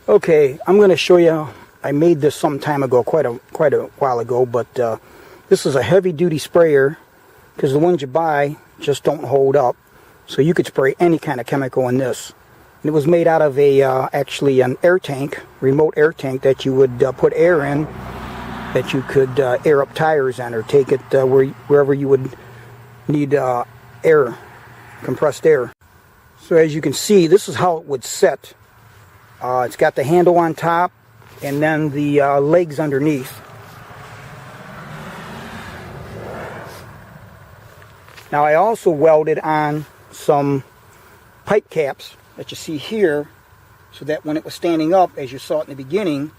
Okay, I'm going to show you. I made this some time ago, quite a while ago, but this is a heavy-duty sprayer because the ones you buy just don't hold up. So you could spray any kind of chemical in this. And it was made out of a actually an air tank, remote air tank that you would put air in, that you could air up tires on or take it wherever you would need air, compressed air. So as you can see, this is how it would set. It's got the handle on top and then the legs underneath. Now I also welded on some pipe caps that you see here so that when it was standing up, as you saw it in the beginning,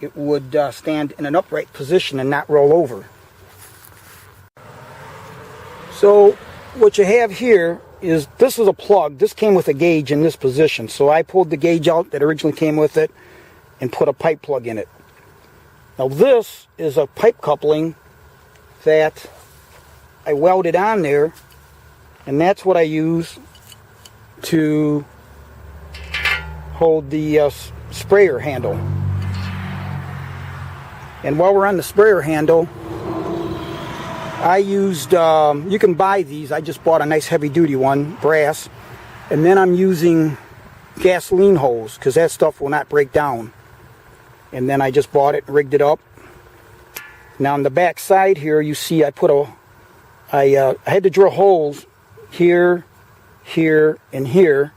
it would stand in an upright position and not roll over. So what you have here is, this is a plug. This came with a gauge in this position. So I pulled the gauge out that originally came with it and put a pipe plug in it. Now this is a pipe coupling that I welded on there, and that's what I use to hold the sprayer handle. And while we're on the sprayer handle, I used, you can buy these, I just bought a nice heavy duty one, brass, and then I'm using gasoline hose because that stuff will not break down. And then I just bought it and rigged it up. Now on the back side here, you see I put I had to drill holes here, here, and here.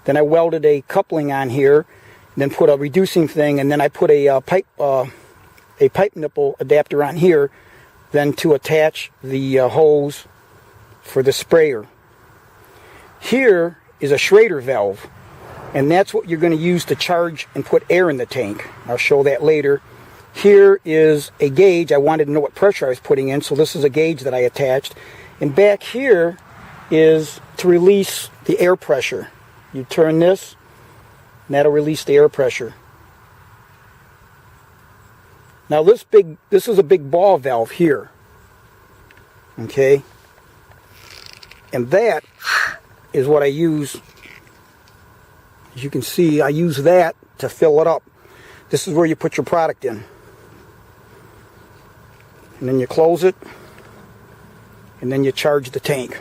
Then I welded a coupling on here, and then put a reducing thing, and then I put a pipe nipple adapter on here, then to attach the hose for the sprayer. Here is a Schrader valve, and that's what you're going to use to charge and put air in the tank. I'll show that later. Here is a gauge. I wanted to know what pressure I was putting in, so this is a gauge that I attached. And back here is to release the air pressure. You turn this, and that'll release the air pressure. Now this is a big ball valve here. Okay? And that is what I use. As you can see, I use that to fill it up. This is where you put your product in. And then you close it, and then you charge the tank.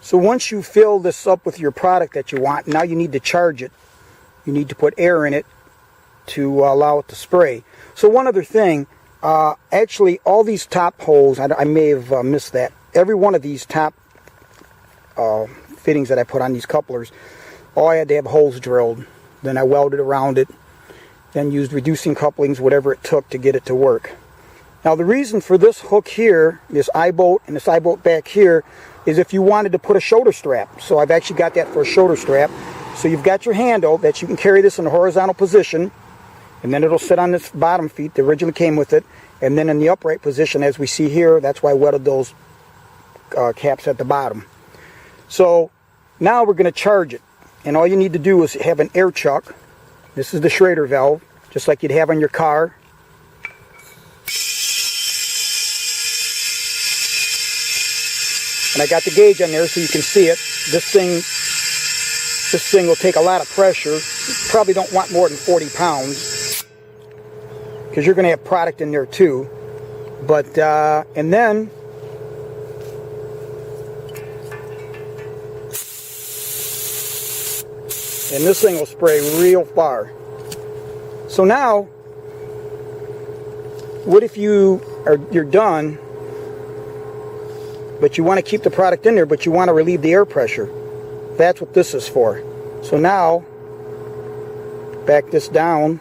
So once you fill this up with your product that you want, now you need to charge it. You need to put air in it to allow it to spray. So one other thing, actually all these top holes, I may have missed that. Every one of these top fittings that I put on these couplers, all I had to have holes drilled. Then I welded around it, then used reducing couplings, whatever it took to get it to work. Now the reason for this hook here, this eye bolt and this eye bolt back here, is if you wanted to put a shoulder strap. So I've actually got that for a shoulder strap. So you've got your handle that you can carry this in a horizontal position, and then it'll sit on this bottom feet that originally came with it, and then in the upright position as we see here. That's why I welded those caps at the bottom. So now we're going to charge it, and all you need to do is have an air chuck. This is the Schrader valve, just like you'd have on your car. And I got the gauge on there so you can see it. This thing will take a lot of pressure. You probably don't want more than 40 pounds because you're going to have product in there too. But and then this thing will spray real far. So now, what if you're done, but you want to keep the product in there, but you want to relieve the air pressure? That's what this is for. So now, back this down.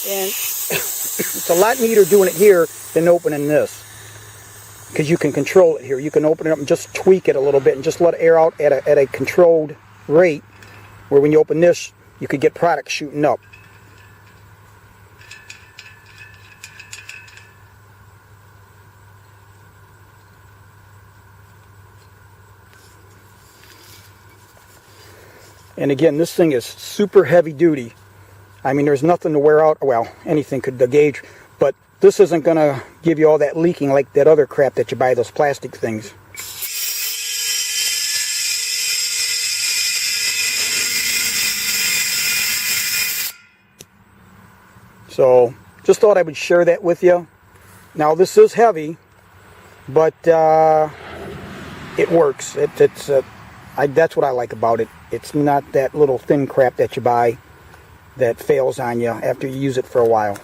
And it's a lot neater doing it here than opening this, because you can control it here. You can open it up and just tweak it a little bit and just let air out at a controlled rate, where when you open this, you could get product shooting up. And again, this thing is super heavy duty. I mean, there's nothing to wear out. Well, anything could, the gauge, but this isn't going to give you all that leaking like that other crap that you buy, those plastic things. So just thought I would share that with you. Now this is heavy, but it works. That's what I like about it. It's not that little thin crap that you buy that fails on you after you use it for a while.